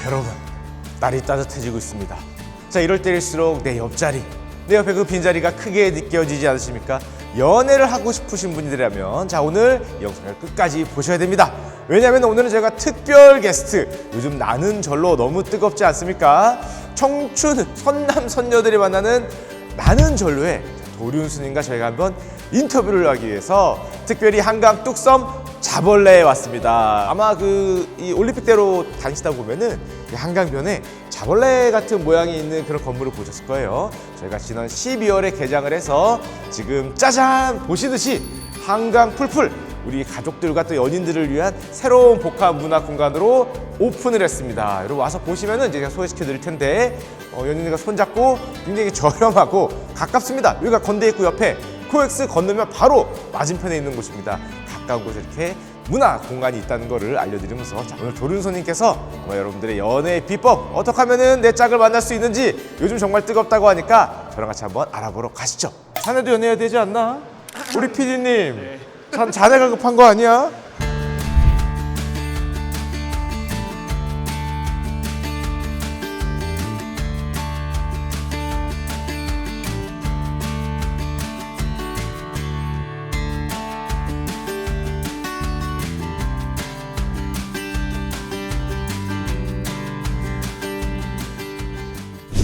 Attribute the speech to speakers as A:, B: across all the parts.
A: 여러분, 날이 따뜻해지고 있습니다. 자, 이럴 때일수록 내 옆자리, 내 옆에 그 빈자리가 크게 느껴지지 않으십니까? 연애를 하고 싶으신 분들이라면 자, 오늘 이 영상을 끝까지 보셔야 됩니다. 왜냐하면 오늘은 제가 특별 게스트, 요즘 나는 절로 너무 뜨겁지 않습니까? 청춘 선남 선녀들이 만나는 나는 절로에 도륜스님과 저희가 한번 인터뷰를 하기 위해서 특별히 한강 뚝섬 자벌레에 왔습니다. 아마 이 올림픽대로 다니시다 보면은 이 한강변에 자벌레 같은 모양이 있는 그런 건물을 보셨을 거예요. 저희가 지난 12월에 개장을 해서 지금 짜잔 보시듯이 한강 풀풀 우리 가족들과 또 연인들을 위한 새로운 복합 문화 공간으로 오픈을 했습니다. 여러분 와서 보시면은 이제 제가 소개시켜 드릴 텐데 연인들과 손잡고 굉장히 저렴하고 가깝습니다. 여기가 건대입구 옆에 코엑스 건너면 바로 맞은편에 있는 곳입니다. 가까운 곳에 이렇게 문화 공간이 있다는 것을 알려드리면서 자, 오늘 도륜손님께서 여러분들의 연애의 비법 어떻게 하면 내 짝을 만날 수 있는지 요즘 정말 뜨겁다고 하니까 저랑 같이 한번 알아보러 가시죠. 자네도 연애해야 되지 않나? 우리 PD님 자네가 급한 거 아니야?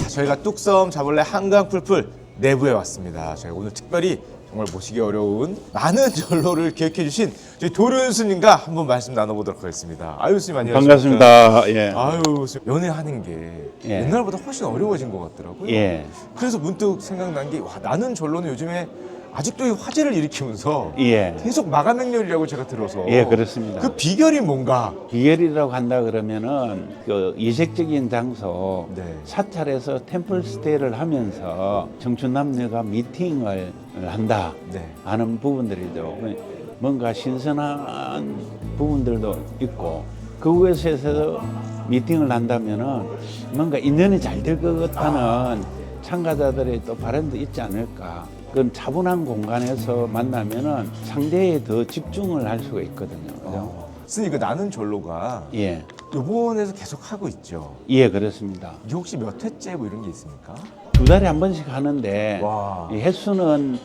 A: 저희가 뚝섬 자벌레 한강 풀풀 내부에 왔습니다. 저희가 오늘 특별히 정말 모시기 어려운 많은 절로를 기획해 주신 저희 도륜 스님과 한번 말씀 나눠보도록 하겠습니다. 아유 스님 안녕하십니까?
B: 반갑습니다. 예.
A: 아유 스님, 연애하는 게 옛날보다 훨씬 어려워진 것 같더라고요.
B: 예.
A: 그래서 문득 생각난 게 나는 절로는 요즘에 아직도 이 화제를 일으키면서
B: 예.
A: 계속 마감 행렬이라고 제가 들어서
B: 그렇습니다.
A: 그 비결이 뭔가?
B: 비결이라고 한다 그러면은 그 이색적인 장소
A: 네.
B: 사찰에서 템플 스테이를 하면서 청춘 남녀가 미팅을 한다
A: 네.
B: 하는 부분들이죠. 뭔가 신선한 부분들도 있고 그곳에서 미팅을 한다면은 뭔가 인연이 잘 될 것 같다는 참가자들의 또 바람도 있지 않을까. 그건 차분한 공간에서 만나면은 상대에 더 집중을 할 수가 있거든요. 그죠?
A: 스님 그 나는 절로가
B: 예.
A: 요번에도 계속 하고 있죠.
B: 예, 그렇습니다.
A: 이게 혹시 몇 회째 뭐 이런 게 있습니까?
B: 2달에 한 번씩 하는데
A: 와.
B: 이 횟수는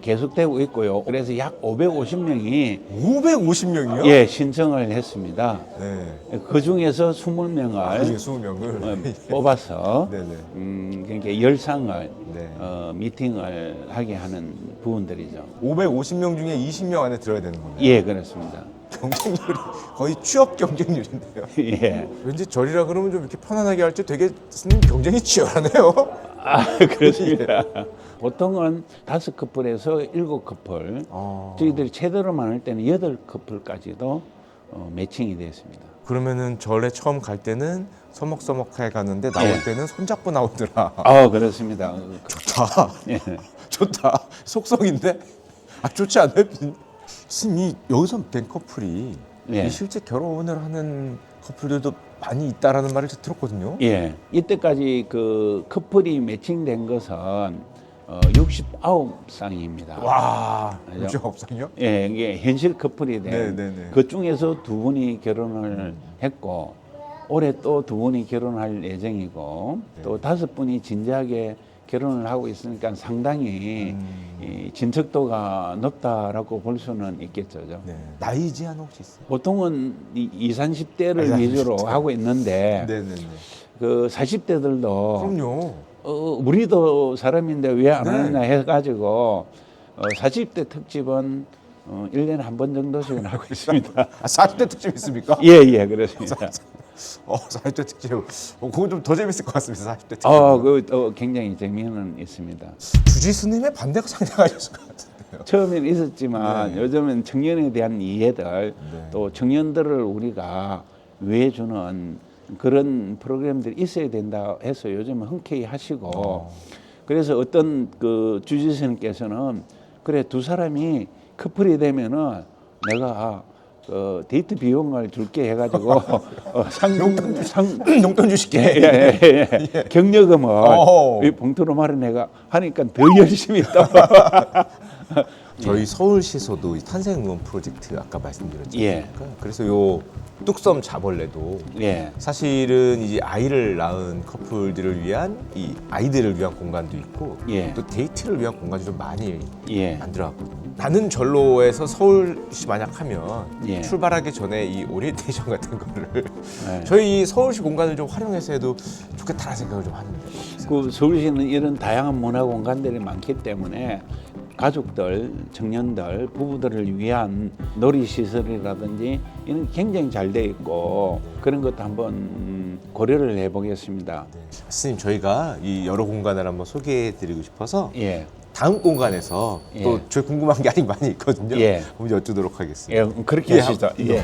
B: 계속되고 있고요. 그래서 약 550명이
A: 550명이요?
B: 예, 신청을 했습니다.
A: 네.
B: 그 중에서 20명을
A: 그중에 20명을
B: 뽑아서
A: 네네.
B: 그러니까 열상을
A: 네.
B: 미팅을 하게 하는 부분들이죠.
A: 550명 중에 20명 안에 들어야 되는 거네요.
B: 예, 그렇습니다.
A: 경쟁률이 거의 취업 경쟁률인데요.
B: 예.
A: 왠지 절이라 그러면 좀 이렇게 편안하게 할지 되게 스님 경쟁이 치열하네요.
B: 아, 그렇습니다. 보통은 5커플에서 7커플, 저희들이 최대로 많을 때는 8커플까지도 매칭이 됐습니다.
A: 그러면은 절에 처음 갈 때는 서먹서먹하게 가는데 나올
B: 예.
A: 때는 손잡고 나오더라.
B: 아, 그렇습니다.
A: 좋다.
B: 예.
A: 좋다. 속성인데? 좋지 않아요? 스님이 여기서 된 커플이
B: 예.
A: 이 실제 결혼을 하는 커플들도 많이 있다라는 말을 제가 들었거든요.
B: 예. 이때까지 그 커플이 매칭된 것은 69쌍입니다.
A: 와,
B: 그죠?
A: 69상이요?
B: 예, 이게 현실 커플이 된
A: 네네네.
B: 그 중에서 2분이 결혼을 했고 올해 또 2분이 결혼할 예정이고 또 5분이 진지하게 결혼을 하고 있으니까 상당히 이 진척도가 높다라고 볼 수는 있겠죠.
A: 네. 나이 제한 혹시 있어요?
B: 보통은 20, 30대를 위주로 하고 있는데
A: 네네네.
B: 그 40대들도
A: 그럼요.
B: 우리도 사람인데 왜 안
A: 네.
B: 하느냐 해가지고 40대 특집은 1년에 한 번 정도씩은 하고 있습니다.
A: 40대 특집 있습니까?
B: 예, 그렇습니다.
A: 40대 특집. 그거 좀 더 재밌을 것 같습니다. 40대 특집.
B: 그 굉장히 재미는 있습니다.
A: 주지 스님의 반대가 상당하셨을 것 같은데요.
B: 처음에는 있었지만
A: 네.
B: 요즘은 청년에 대한 이해들
A: 네.
B: 또 청년들을 우리가 위해주는 그런 프로그램들이 있어야 된다 해서 요즘은 흔쾌히 하시고 그래서 어떤 그 주지스님께서는 그래 두 사람이 커플이 되면은 내가 데이트 비용을 줄게 해가지고
A: 용돈 주실게.
B: 예. 격려금을 이 봉투로 마련해가 하니까 더 열심히 또
A: 저희 서울시에서도 이 탄생의원 프로젝트 아까 말씀드렸잖아요.
B: 예.
A: 그래서 요 뚝섬 자벌레도
B: 예.
A: 사실은 이제 아이를 낳은 커플들을 위한 이 아이들을 위한 공간도 있고
B: 예.
A: 또 데이트를 위한 공간도 좀 많이
B: 예.
A: 만들어왔거든요. 나는 절로에서 서울시 만약 하면
B: 예.
A: 출발하기 전에 이 오리엔테이션 같은 거를
B: 예.
A: 저희 이 서울시 공간을 좀 활용해서 해도 좋겠다는 생각을 좀 하는데.
B: 그 서울시는 이런 다양한 문화 공간들이 많기 때문에 가족들, 청년들, 부부들을 위한 놀이시설이라든지 이런 굉장히 잘 돼 있고 그런 것도 한번 고려를 해보겠습니다.
A: 스님 저희가 이 여러 공간을 한번 소개해드리고 싶어서
B: 예.
A: 다음 공간에서
B: 예.
A: 또 저희 궁금한 게 아직 많이 있거든요.
B: 예.
A: 한번 여쭈도록 하겠습니다.
B: 예, 그렇게
A: 예,
B: 하시죠.
A: 한번
B: 예.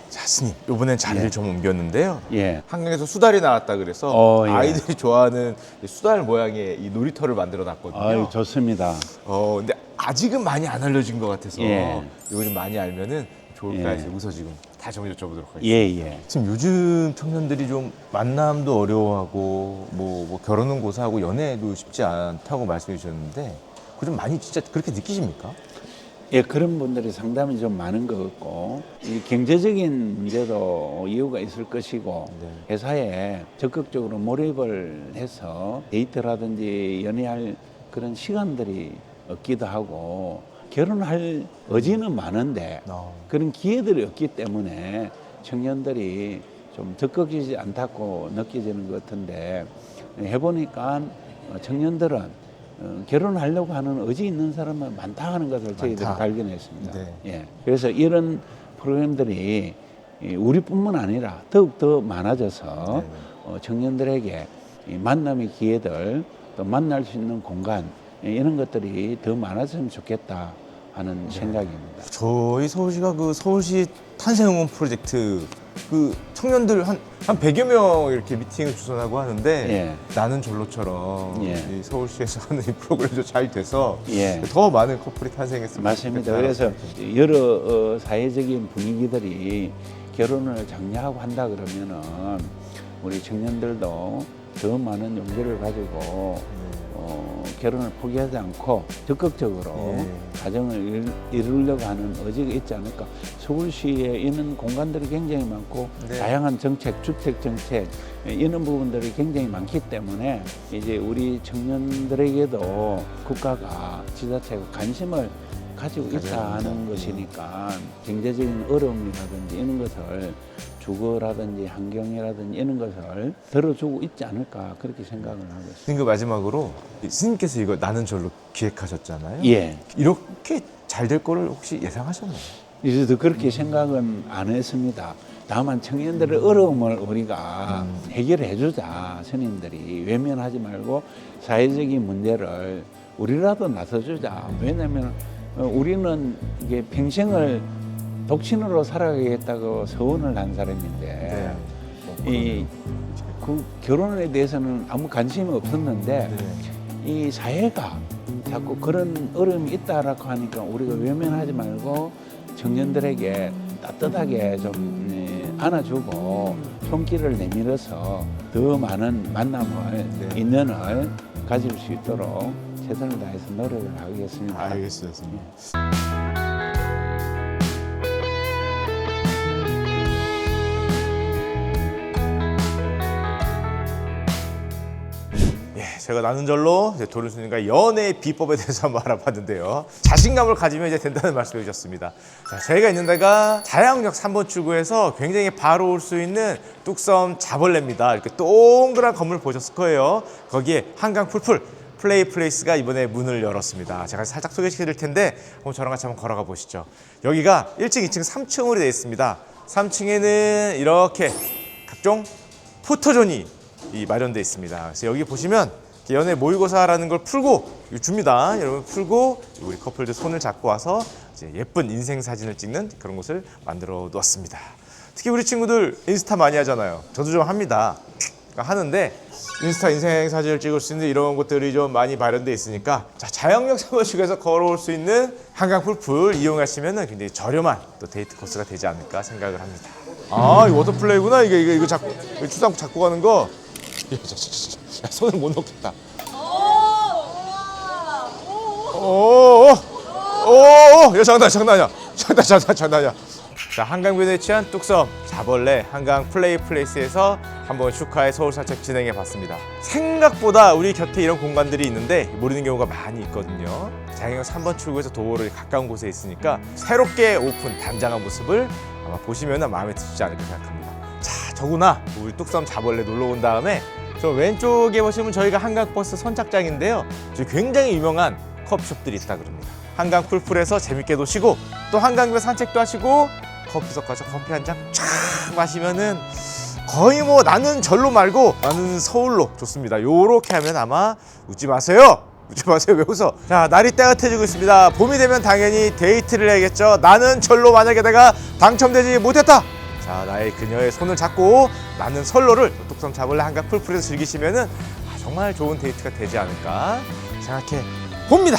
A: 자, 스님 이번엔 자리를
B: 예.
A: 좀 옮겼는데요.
B: 예.
A: 한강에서 수달이 나왔다 그래서
B: 예.
A: 아이들이 좋아하는 이 수달 모양의 이 놀이터를 만들어 놨거든요.
B: 아유, 좋습니다.
A: 근데 아직은 많이 안 알려진 것 같아서
B: 예.
A: 이거 좀 많이 알면은 좋을까 해서
B: 예.
A: 여기서 지금 다시 한번 여쭤보도록 하겠습니다.
B: 예, 예.
A: 지금 요즘 청년들이 좀 만남도 어려워하고 뭐 결혼은 고사하고 연애도 쉽지 않다고 말씀해 주셨는데 그 좀 많이 진짜 그렇게 느끼십니까?
B: 예, 그런 분들이 상당히 좀 많은 것 같고 이 경제적인 문제도 이유가 있을 것이고
A: 네.
B: 회사에 적극적으로 몰입을 해서 데이트라든지 연애할 그런 시간들이 없기도 하고 결혼할 의지는 많은데 그런 기회들이 없기 때문에 청년들이 좀 적극적이지 않다고 느껴지는 것 같은데 해보니까 청년들은 결혼하려고 하는 의지 있는 사람은 많다 하는 것을 저희들이
A: 많다.
B: 발견했습니다.
A: 네.
B: 예. 그래서 이런 프로그램들이 우리뿐만 아니라 더욱 더 많아져서 청년들에게 이 만남의 기회들 또 만날 수 있는 공간 이런 것들이 더 많아졌으면 좋겠다 하는 생각입니다.
A: 저희 서울시가 그 서울시 탄생응원 프로젝트 그 청년들 한 100여 명 이렇게 미팅을 주선하고 하는데
B: 예.
A: 나는 절로처럼
B: 예.
A: 이 서울시에서 하는 이 프로그램도 잘 돼서
B: 예.
A: 더 많은 커플이 탄생했으면
B: 맞습니다.
A: 좋겠다.
B: 그래서 여러 사회적인 분위기들이 결혼을 장려하고 한다 그러면은 우리 청년들도 더 많은 용기를 가지고 결혼을 포기하지 않고 적극적으로 가정을 이루려고 하는 의지가 있지 않을까. 서울시에 있는 공간들이 굉장히 많고
A: 네.
B: 다양한 정책, 주택 정책 이런 부분들이 굉장히 많기 때문에 이제 우리 청년들에게도 국가가 지자체가 관심을 가지고 있다 하는 것이니까 경제적인 어려움이라든지 이런 것을 주거라든지 환경이라든지 이런 것을 들어주고 있지 않을까 그렇게 생각을 하고 있습니다.
A: 스님 그 마지막으로 스님께서 이거 나는 절로 기획하셨잖아요.
B: 예.
A: 이렇게 잘 될 거를 혹시 예상하셨나요?
B: 이제도 그렇게 생각은 안 했습니다. 다만 청년들의 어려움을 우리가 해결해 주자. 스님들이 외면하지 말고 사회적인 문제를 우리라도 나서주자. 왜냐하면 우리는 이게 평생을 독신으로 살아가겠다고 서원을 한 사람인데 그 결혼에 대해서는 아무 관심이 없었는데 이 사회가 자꾸 그런 어려움이 있다라고 하니까 우리가 외면하지 말고 청년들에게 따뜻하게 좀 안아주고 손길을 내밀어서 더 많은 만남을 인연을 가질 수 있도록 최선을 다해서 노력을 하겠습니다.
A: 알겠습니다. 제가 나눈 절로 도른스님과 연애의 비법에 대해서 한번 알아봤는데요. 자신감을 가지면 이제 된다는 말씀해 주셨습니다. 자, 저희가 있는 데가 자양역 3번 출구에서 굉장히 바로 올 수 있는 뚝섬 자벌레입니다. 이렇게 동그란 건물 보셨을 거예요. 거기에 한강 풀풀 플레이 플레이스가 이번에 문을 열었습니다. 제가 살짝 소개시켜 드릴 텐데 한번 저랑 같이 한번 걸어가 보시죠. 여기가 1층, 2층, 3층으로 되어 있습니다. 3층에는 이렇게 각종 포토존이 마련되어 있습니다. 그래서 여기 보시면 연애 모의고사라는 걸 풀고 줍니다. 여러분 풀고 우리 커플들 손을 잡고 와서 이제 예쁜 인생 사진을 찍는 그런 곳을 만들어 놓았습니다. 특히 우리 친구들 인스타 많이 하잖아요. 저도 좀 합니다. 하는데 인스타 인생 사진을 찍을 수 있는 이런 곳들이 좀 많이 마련되어 있으니까 자, 자양역 3번역에서 걸어올 수 있는 한강 풀풀 이용하시면 굉장히 저렴한 또 데이트 코스가 되지 않을까 생각을 합니다. 아, 이 워터플레이구나. 이거 잡고 추상 잡고 가는 거. 야, 야, 손을 못 놓겠다. 오, 야, 장난이야. 장난이야. 자, 한강변에 위치한 뚝섬 자벌레 한강 플레이스에서 한번 슈카의 서울 산책 진행해 봤습니다. 생각보다 우리 곁에 이런 공간들이 있는데 모르는 경우가 많이 있거든요. 장애경 3번 출구에서 도로에 가까운 곳에 있으니까 새롭게 오픈 단장한 모습을 아마 보시면 마음에 드시지 않을까 생각합니다. 자, 더구나 우리 뚝섬 자벌레 놀러 온 다음에 저 왼쪽에 보시면 저희가 한강버스 선착장인데요. 저희 굉장히 유명한 커피숍들이 있다 그럽니다. 한강 풀풀에서 재밌게 노시고 또 한강변 산책도 하시고 커피숍 가서 커피 한 잔 쫙 마시면은 거의 뭐 나는 절로 말고 나는 서울로 좋습니다. 요렇게 하면 아마 웃지 마세요. 왜 웃어? 자, 날이 따뜻해지고 있습니다. 봄이 되면 당연히 데이트를 해야겠죠. 나는 절로 만약에 내가 당첨되지 못했다. 자, 나의 그녀의 손을 잡고 나는 선로를 뚝섬 자벌레 한강 풀풀에서 즐기시면은 정말 좋은 데이트가 되지 않을까 생각해 봅니다.